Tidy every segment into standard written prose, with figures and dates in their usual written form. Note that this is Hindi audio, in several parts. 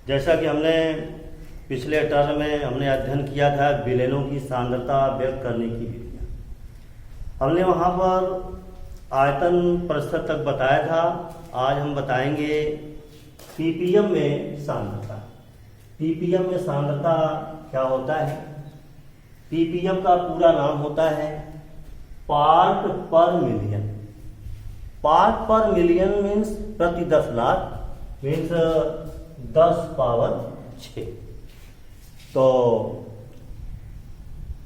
जैसा कि हमने पिछले टर्म में हमने अध्ययन किया था विलेनों की सांद्रता व्यक्त करने की विधियाँ। हमने वहाँ पर आयतन प्रतिशत तक बताया था। आज हम बताएंगे पीपीएम में सांद्रता। पीपीएम में सांद्रता क्या होता है? पीपीएम का पूरा नाम होता है पार्ट पर मिलियन। पार्ट पर मिलियन मीन्स प्रति 10 लाख मीन्स 10 पावर 6। तो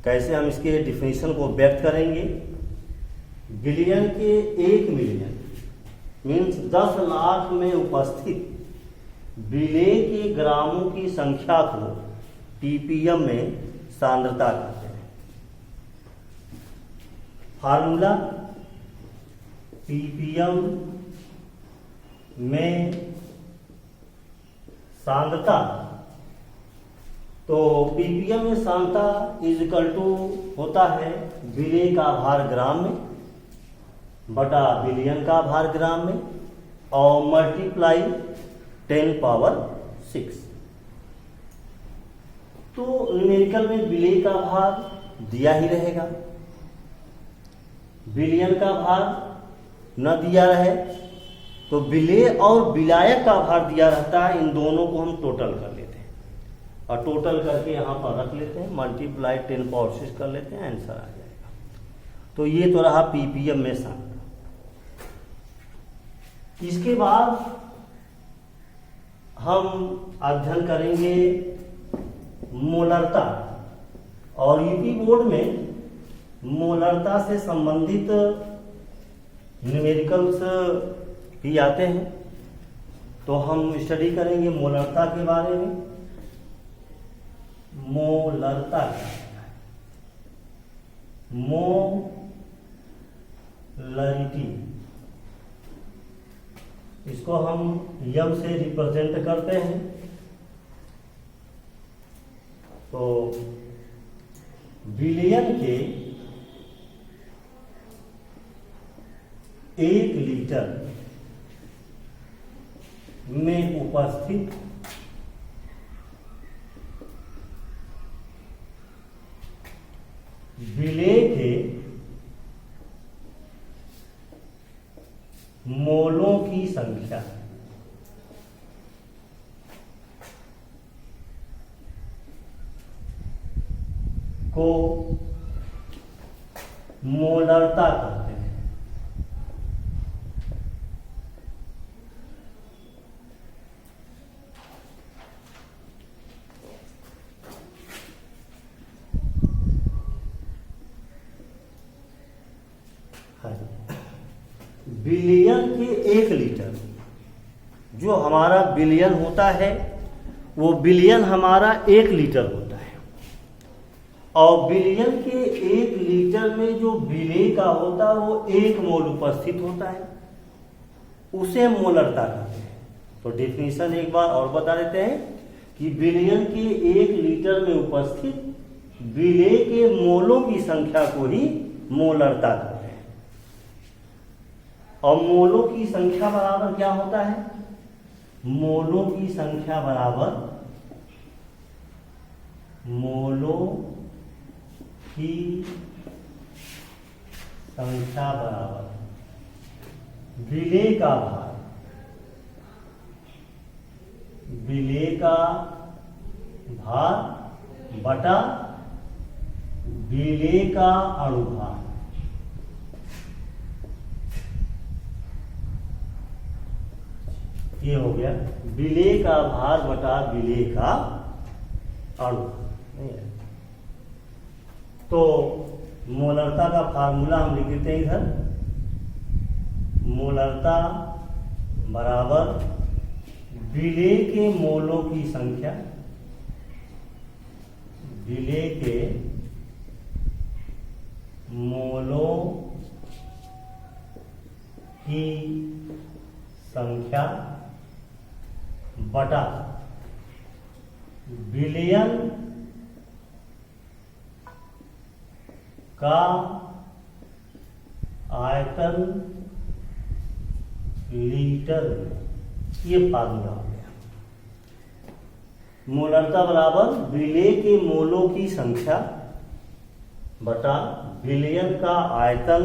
कैसे हम इसके डिफिनीशन को व्यक्त करेंगे? बिलियन के 1 मिलियन मीन्स 10 लाख में उपस्थित विलेय के ग्रामों की संख्या को पीपीएम में सांद्रता कहते हैं। फार्मूला पीपीएम में सांद्रता, तो पीपीएम में सांद्रता इज इक्वल टू होता है विलेय का भार ग्राम में बटा बिलियन का भार ग्राम में और मल्टीप्लाई 10 पावर 6। तो न्यूमेरिकल में विलेय का भार दिया ही रहेगा, बिलियन का भार न दिया रहे तो विलेय और विलायक का भार दिया रहता है। इन दोनों को हम टोटल कर लेते हैं और टोटल करके यहाँ पर रख लेते हैं, मल्टीप्लाई 10 पावर 6 कर लेते हैं, आंसर आ जाएगा। तो ये तो रहा पीपीएम में सांद्रता। इसके बाद हम अध्ययन करेंगे मोलरता। और यूपी बोर्ड में मोलरता से संबंधित न्यूमेरिकल्स भी आते हैं, तो हम स्टडी करेंगे मोलरता के बारे में। मोलरता क्या है? मोलरिटी, इसको हम यम से रिप्रेजेंट करते हैं। तो बिलियन के 1 लीटर में उपस्थित विलेय के मोलों की संख्या को मोलरता कहते हैं। बिलियन के 1 लीटर, जो हमारा बिलियन होता है वो बिलियन हमारा 1 लीटर होता है, और बिलियन के 1 लीटर में जो विलेय का होता है वो 1 मोल उपस्थित होता है, उसे मोलरता कहते हैं। तो डेफिनेशन एक बार और बता देते हैं कि बिलियन के 1 लीटर में उपस्थित विलेय के मोलों की संख्या को ही मोलरता कहते हैं। और मोलों की संख्या बराबर क्या होता है? मोलों की संख्या बराबर मोलों की संख्या बराबर विलेय का भार, विलेय का भार बटा विलेय का अणुभार। ये हो गया विलेय का भार बटा विलेय का अणुभार। तो मोलरता का फार्मूला हम लिख देते हैं इधर। मोलरता बराबर विलेय के मोलों की संख्या, विलेय के मोलों की संख्या बटा बिलियन का आयतन लीटर, ये फार्मूला हो गया। मोलरता बराबर विलेय के मोलों की संख्या बटा विलयन का आयतन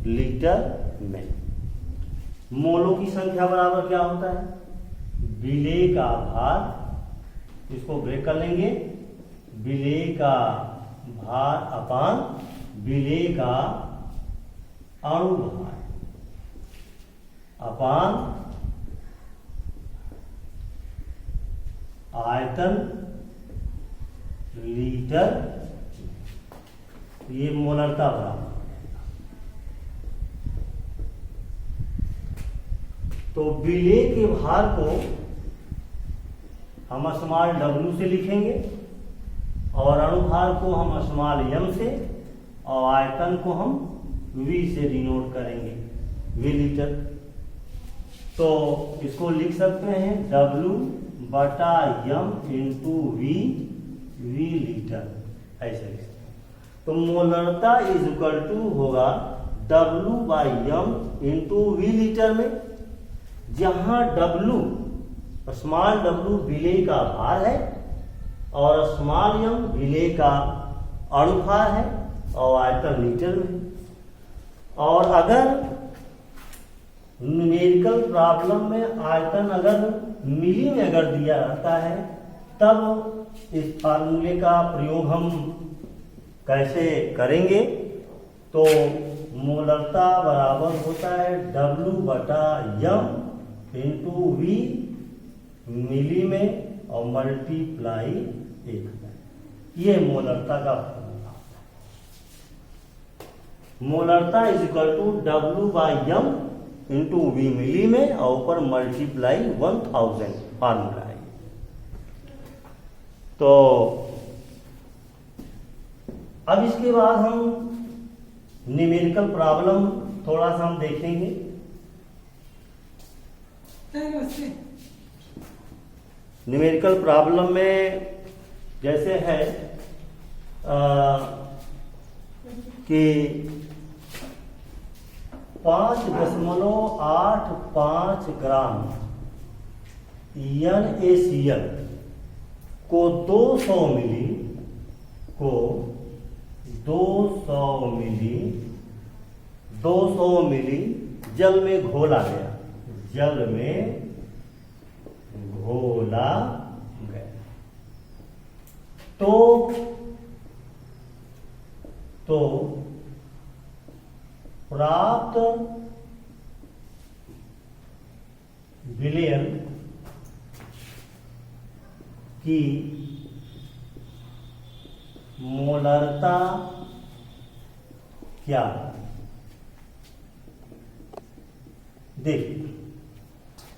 लीटर में। मोलों की संख्या बराबर क्या होता है? विलेय का भार, इसको ब्रेक कर लेंगे, विलेय का भार अपान विलेय का अणु भार अपान आयतन लीटर, ये मोलरता बराबर। तो विलेय के भार को हम स्मॉल w से लिखेंगे और अणुभार को हम स्मॉल m से और आयतन को हम v से डिनोट करेंगे, v लीटर। तो इसको लिख सकते हैं w बटा m इंटू v लीटर, ऐसे लिख सकते हैं। तो मोलरता इज इक्वल टू होगा w by m into v litre में, जहां w स्मॉल w विलेय का भार है और स्मॉल m विलेय का अणुभार है और आयतन लीटर में। और अगर न्यूमेरिकल प्रॉब्लम में आयतन अगर मिली में अगर दिया रहता है, तब इस फार्मूले का प्रयोग हम कैसे करेंगे? तो मोलरता बराबर होता है w बटा m इंटू v मिली में और मल्टीप्लाई 1000। ये मोलरता का फॉर्मूला। मोलरता is equal to w by m into v milli में और ऊपर मल्टीप्लाई 1000 फार्मूला है। तो अब इसके बाद हम न्यूमेरिकल प्रॉब्लम थोड़ा सा हम देखेंगे। न्यूमेरिकल प्रॉब्लम में जैसे है कि 5.85 ग्राम NaCl को 200 मिली जल में घोला गया, तो प्राप्त विलयन की मोलरता क्या? देखिए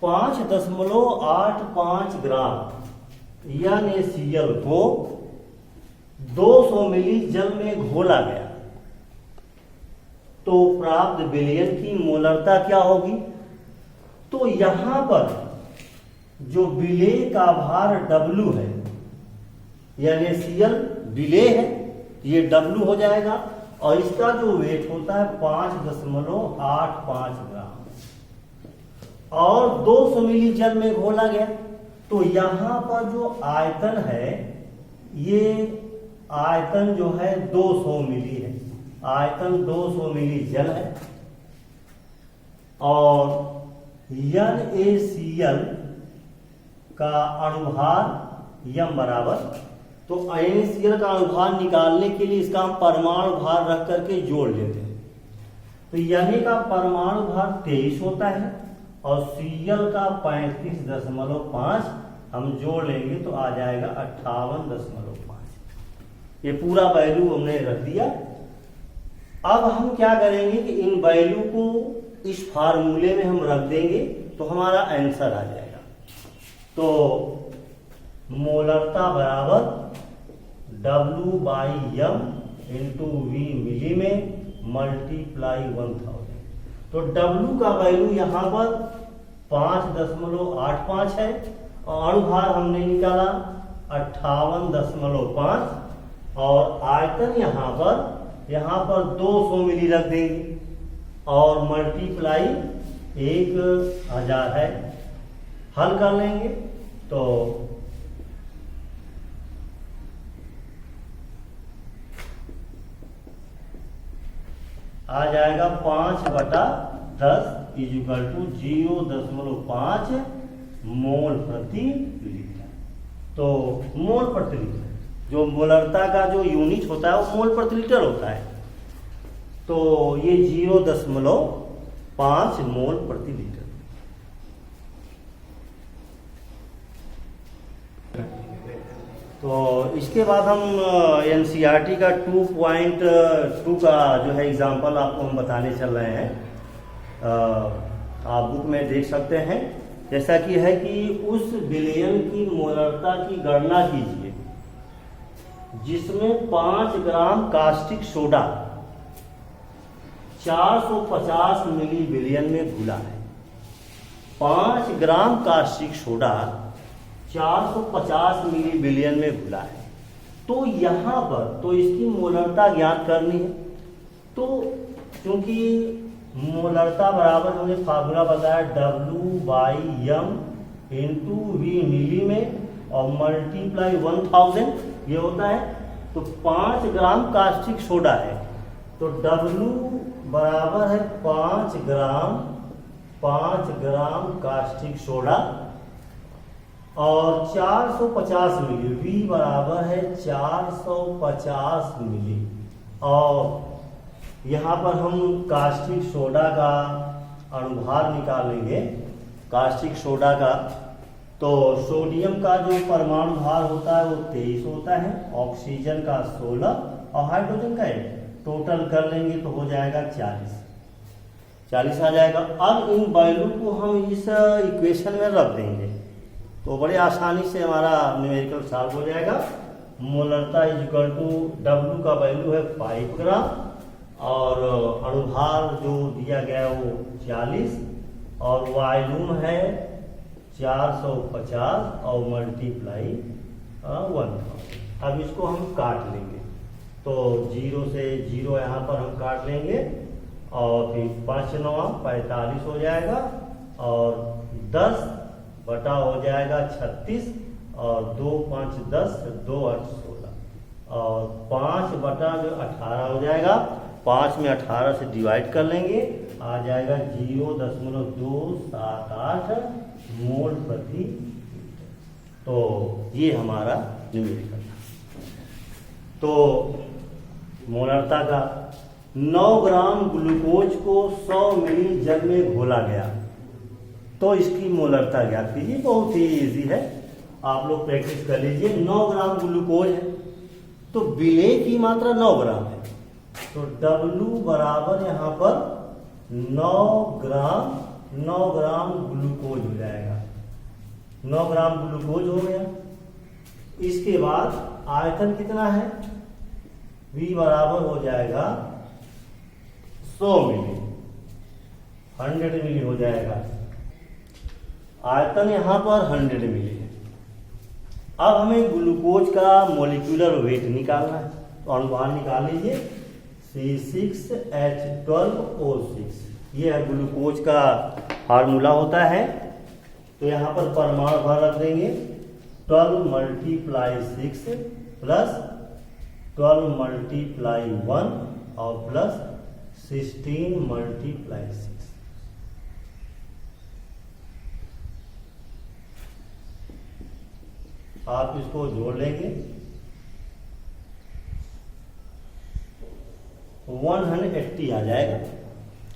5.85 ग्राम NaCl को 200 मिली जल में घोला गया, तो प्राप्त विलयन की मोलरता क्या होगी? तो यहां पर जो विलेय का भार W है, NaCl विलेय है, ये W हो जाएगा और इसका जो वेट होता है 5.85 ग्राम और 200 मिली जल में घोला गया। तो यहां पर जो आयतन है, ये आयतन जो है 200 मिली है, आयतन 200 मिली जल है और NaCl का अणुभार m बराबर, तो NaCl का अणुभार निकालने के लिए इसका हम परमाणु भार रख करके जोड़ लेते हैं। तो Na का परमाणु भार 23 होता है और Cl का 35.5 हम जोड़ लेंगे तो आ जाएगा 58.5। ये पूरा वैल्यू हमने रख दिया। अब हम क्या करेंगे कि इन वैल्यू को इस फार्मूले में हम रख देंगे तो हमारा आंसर आ जाएगा। तो मोलरता बराबर W by m into v milli में मल्टीप्लाई 1000। तो W का वैल्यू यहाँ पर 5.85 है और अणुभार हमने निकाला 58.5 और आयतन यहाँ पर 200 मिली रख देंगे और मल्टीप्लाई 1000 है। हल कर लेंगे तो आ जाएगा 5/10 इक्वल टू 0.5 मोल प्रति लीटर। तो मोल प्रति लीटर, जो मोलरता का जो यूनिट होता है वो मोल प्रति लीटर होता है। तो ये 0.5 मोल प्रति लीटर। तो इसके बाद हम एनसीईआरटी का 2.2 का जो है एग्जाम्पल आपको हम बताने चल रहे हैं। आप बुक में देख सकते हैं, जैसा कि है कि उस विलयन की मोलरता की गणना कीजिए जिसमें 5 ग्राम कास्टिक सोडा 450 मिली विलयन में घुला है। 5 ग्राम कास्टिक सोडा 450 मिली विलयन में घुला है। तो यहाँ पर तो इसकी मोलरता ज्ञात करनी है। तो क्योंकि मोलरता बराबर हमने फार्मूला बताया W/M × V मिली में और मल्टीप्लाई 1000 ये होता है। तो 5 ग्राम कास्टिक सोडा है तो W बराबर है 5 ग्राम कास्टिक सोडा और 450 मिली, V बराबर है 450 मिली। और यहाँ पर हम कास्टिक सोडा का अनुभार निकालेंगे। कास्टिक सोडा का तो सोडियम का जो परमाणु भार होता है वो 23 होता है, ऑक्सीजन का 16 और हाइड्रोजन का 1। टोटल कर लेंगे तो हो जाएगा 40 आ जाएगा। अब इन वैल्यू को हम इस इक्वेशन में रख देंगे तो बड़े आसानी से हमारा न्यूमेरिकल सॉल्व हो जाएगा। मोलरता इक्वल टू W का वैल्यू है 5 ग्राम और अणुभार जो दिया गया वो 40 और वॉल्यूम है 450 और मल्टीप्लाई 1000। अब इसको हम काट लेंगे तो 0 से 0 यहाँ पर हम काट लेंगे और फिर 5 9 45 हो जाएगा और 10 बटा हो जाएगा 36 और 2 5 10 2 8 16 और 5 बटा जो 18 हो जाएगा। 5 में 18 से डिवाइड कर लेंगे, आ जाएगा 0.278 मोल प्रति लीटर। तो ये हमारा न्यूमेरिकल था। तो मोलरता का 9 ग्राम ग्लूकोज को 100 मिली जल में घोला गया तो इसकी मोलरता ज्ञात कीजिए। बहुत ही इजी है, आप लोग प्रैक्टिस कर लीजिए। 9 ग्राम ग्लूकोज है तो विलेय की मात्रा 9 ग्राम है तो W बराबर यहाँ पर 9 ग्राम ग्लूकोज हो जाएगा। 9 ग्राम ग्लूकोज हो गया। इसके बाद आयतन कितना है, V बराबर हो जाएगा 100 मिली, 100 मिली हो जाएगा। आयतन यहाँ पर 100 मिली है। अब हमें ग्लूकोज का मोलिकुलर वेट निकालना है तो अनुभार निकाल लीजिए C6H12O6। ये ग्लूकोज का फार्मूला होता है। तो यहाँ पर परमाणु भार रख देंगे 12 × 6 प्लस 12 × 1 और प्लस 16 × 6। आप इसको जोड़ लेंगे 180 आ जाएगा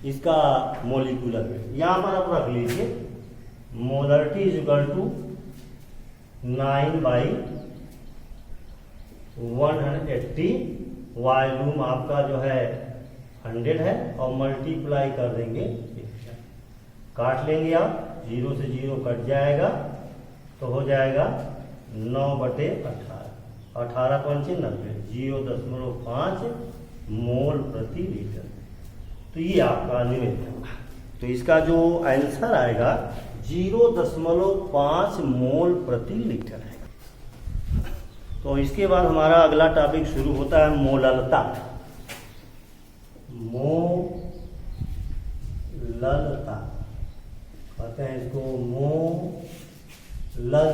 इसका मोलिकुलर वेट। यहाँ पर आप रख लीजिए molarity is equal to 9/180। Volume आपका जो है 100 है और मल्टीप्लाई कर देंगे, काट लेंगे आप, 0 से 0 कट जाएगा तो हो जाएगा 9/18, 18 पंचे 90, 0.5 मोल प्रति लीटर। तो ये आपका न्यूमेरिकल। तो इसका जो आंसर आएगा 0.5 मोल प्रति लीटर है। तो इसके बाद हमारा अगला टॉपिक शुरू होता है मोललता। मोललता कहते हैं इसको, मोलल।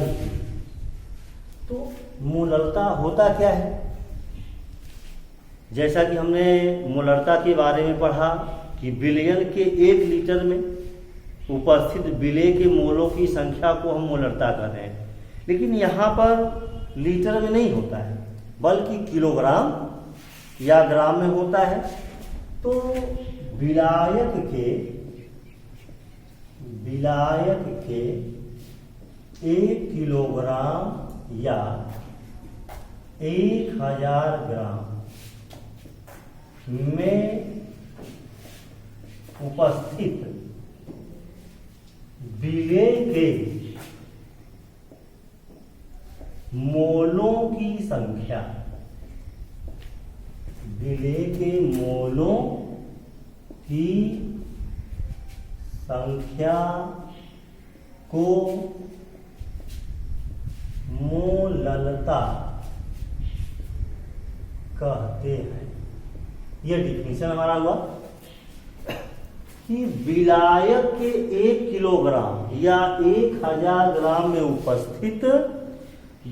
तो मोललता होता क्या है? जैसा कि हमने मोलरता के बारे में पढ़ा कि बिलियन के 1 लीटर में उपस्थित विलेय के मोलों की संख्या को हम मोलरता कर रहे हैं, लेकिन यहाँ पर लीटर में नहीं होता है बल्कि किलोग्राम या ग्राम में होता है। तो विलायक के 1 किलोग्राम या 1000 ग्राम में उपस्थित विलेय के मोलों की संख्या, विलेय के मोलों की संख्या को मोललता कहते हैं। यह डिफिनेशन हमारा हुआ कि विलायक के 1 किलोग्राम या 1000 ग्राम में उपस्थित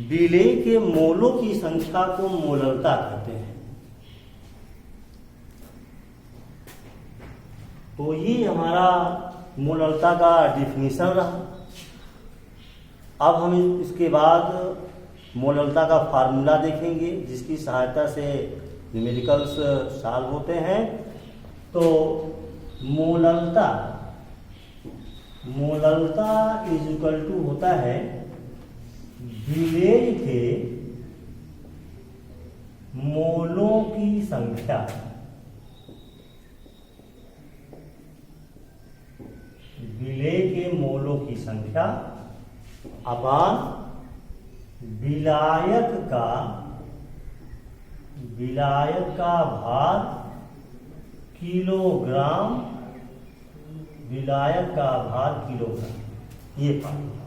विलेय के मोलों की संख्या को मोललता कहते हैं। तो ये हमारा मोललता का डिफिनेशन रहा। अब हम इसके बाद मोललता का फार्मूला देखेंगे जिसकी सहायता से न्यूमेरिकल्स सॉल्व होते हैं। तो मोललता इज इक्वल टू होता है विलेय के मोलों की संख्या अपान विलायक का भार किलोग्राम, ये फार्मूला।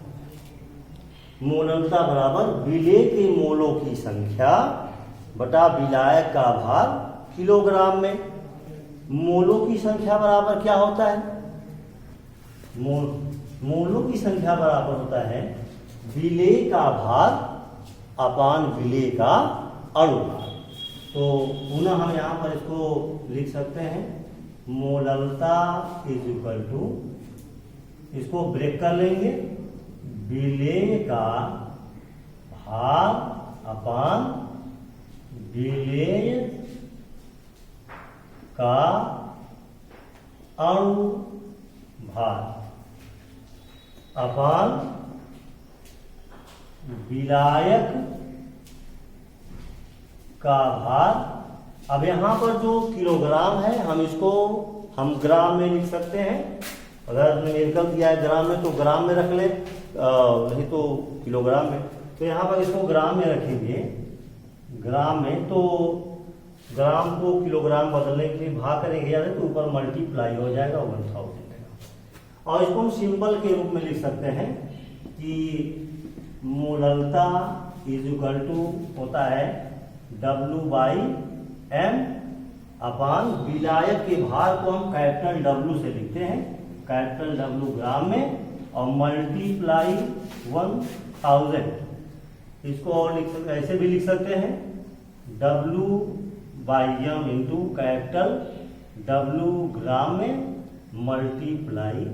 मोललता बराबर विलेय के मोलों की संख्या बटा विलायक का भार किलोग्राम में। मोलों की संख्या बराबर क्या होता है? मोलों की संख्या बराबर होता है विलेय का भार अपान विलेय का अनुभार। तो पुनः हम यहाँ पर इसको लिख सकते हैं, मोललता इज इक्वल टू, इसको ब्रेक कर लेंगे, विलेय का भार अपान विलेय का अनुभार अपान विलायक का भार। अब यहाँ पर जो किलोग्राम है हम ग्राम में लिख सकते हैं। अगर न्यूमेरिकल दिया है ग्राम में तो ग्राम में रख ले, नहीं तो किलोग्राम में। तो यहाँ पर इसको ग्राम में रखेंगे, ग्राम में। तो ग्राम को किलोग्राम बदलने के लिए भाग करेंगे या तो ऊपर मल्टीप्लाई हो जाएगा 1000। और इसको हम सिंबल के रूप में लिख सकते हैं कि मोललता इज इक्वल टू होता है W/M अपान विलायक के भार को हम कैपिटल W से लिखते हैं, कैपिटल W ग्राम में, और मल्टीप्लाई 1000। इसको और ऐसे भी लिख सकते हैं W/M into capital W gram में मल्टीप्लाई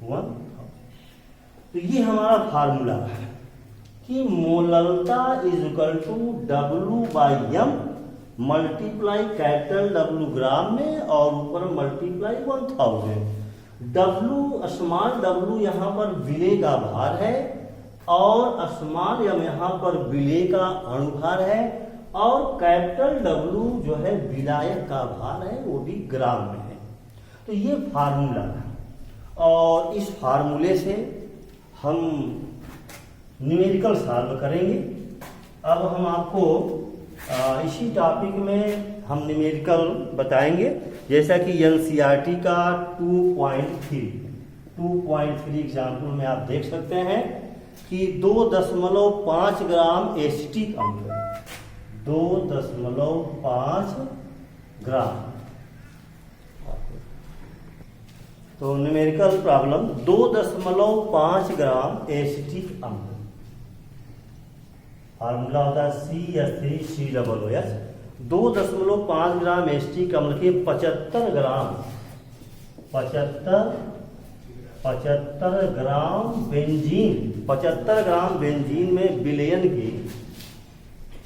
1000। तो ये हमारा फार्मूला है कि मोललता is equal to W/M multiply capital W gram में और ऊपर मल्टीप्लाई 1000। W स्मॉल w यहाँ पर विलेय का भार है और स्मॉल m यहाँ पर विलेय का अनुभार है और कैपिटल W जो है विलायक का भार है, वो भी ग्राम में है। तो ये फार्मूला है और इस फार्मूले से हम न्यूमेरिकल सॉल्व करेंगे। अब हम आपको इसी टॉपिक में हम न्यूमेरिकल बताएंगे, जैसा कि एनसीईआरटी का 2.3 एग्जाम्पल में आप देख सकते हैं कि 2.5 ग्राम एसिटिक अम्ल, 2.5 ग्राम। तो न्यूमेरिकल प्रॉब्लम 2.5 ग्राम एसिटिक अम्ल, फार्मूला होता है CH3COOH 2.5 ग्राम एस्टिक अम्ल के 75 ग्राम बेंजीन, 75 ग्राम बेंजीन में विलयन की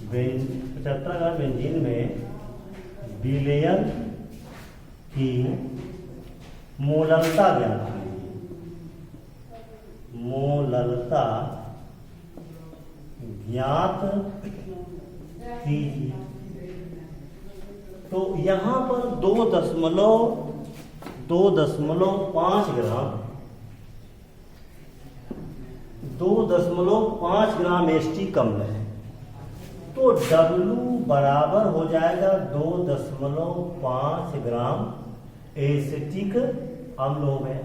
75 ग्राम बेंजीन में विलयन की मोललता ज्ञात कीजिए। मोललता ज्ञात कीजिए। तो यहां पर 2.5 ग्राम एस्टिक अम्ल है, तो W बराबर हो जाएगा 2.5 ग्राम एसिटिक अम्ल हो गया।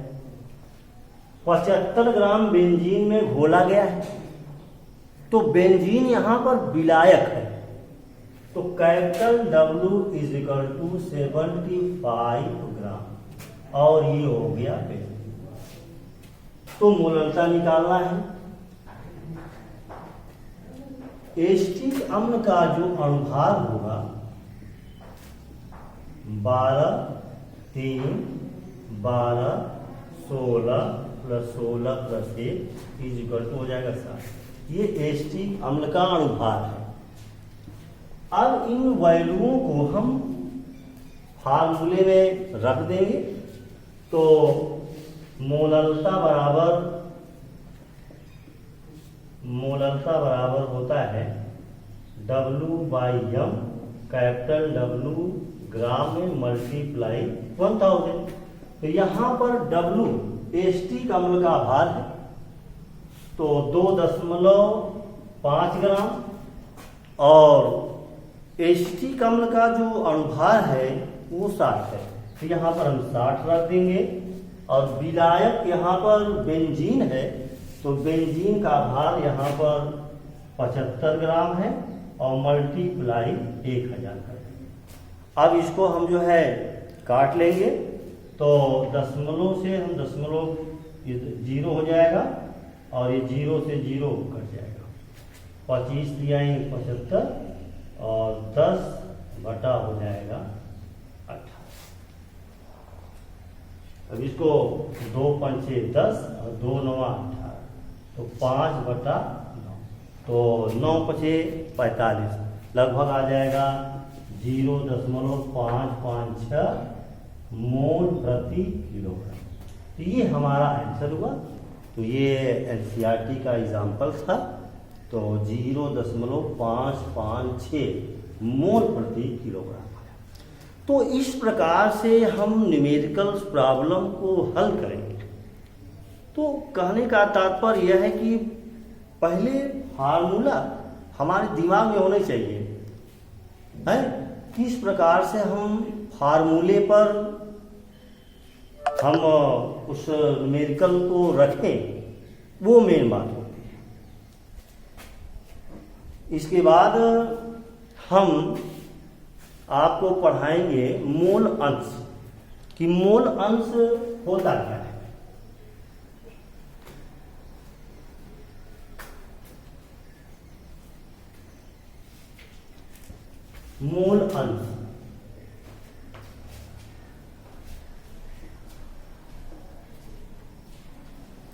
75 ग्राम बेंजीन में घोला गया है, तो बेंजीन यहां पर विलायक है, तो capital W is equal to 75 gram, और ये हो गया बेंजीन। तो मोललता निकालना है। एस्टिक अम्ल का जो अणुभार होगा 12 3 12 16 + 16 + 1 इज इक्वल टू हो जाएगा 7। ये एस्टिक अम्ल का अणुभार है। अब इन वैल्यूओं को हम फार्मूले में रख देंगे। तो मोललता बराबर होता है W/m, कैपिटल W ग्राम में मल्टीप्लाई 1000। तो यहां पर W एस्टिक अम्ल का भार है, तो 2.5 ग्राम, और एस्टिक अम्ल का जो अणुभार है वो 60 है। तो यहाँ पर हम 60 रख देंगे। और विलायक यहाँ पर बेंजीन है, तो बेंजीन का भार यहाँ पर 75 ग्राम है, और मल्टीप्लाई 1000 कर देंगे। अब इसको हम जो है काट लेंगे, तो दशमलव से हम दशमलव 0 हो जाएगा, और ये 0 से 0 कट जाएगा। 25 दिया 75, और 10 बटा हो जाएगा 18। अब इसको 2 पंचे 10 और 2 9 18, तो 5/9, तो 9 पचे 45, लगभग आ जाएगा 0.556 मोल प्रति किलोग्राम। तो ये हमारा आंसर हुआ। तो ये एनसीईआरटी का एग्जाम्पल था। तो 0.556 मोल प्रति किलोग्राम। तो इस प्रकार से हम न्यूमेरिकल प्रॉब्लम को हल करेंगे। तो कहने का तात्पर्य यह है कि पहले फार्मूला हमारे दिमाग में होने चाहिए, है किस प्रकार से हम फार्मूले पर हम उस न्यूमेरिकल को रखें, वो मेन बात होती है। इसके बाद हम आपको पढ़ाएंगे मोल अंश, कि मोल अंश होता क्या है। मोल अंश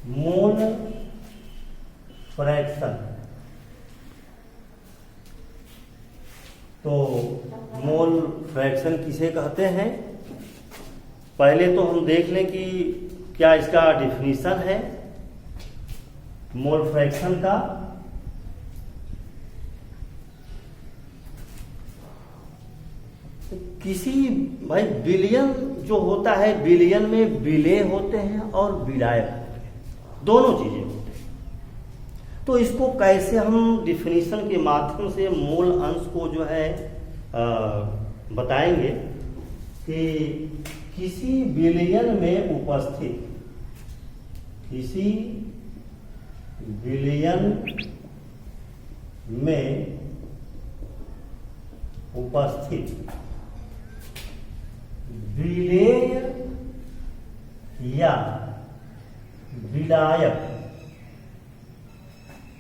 मोल फ्रैक्शन। तो मोल फ्रैक्शन किसे कहते हैं, पहले तो हम देख लें कि क्या इसका डिफिनीशन है मोल फ्रैक्शन का। किसी भाई बिलियन जो होता है, बिलियन में विलेय होते हैं और विलायक होते हैं, दोनों चीजें होती हैं। तो इसको कैसे हम डिफिनीशन के माध्यम से मोल अंश को जो है बताएंगे कि किसी बिलियन में उपस्थित, किसी बिलियन में उपस्थित विलेय या विलायक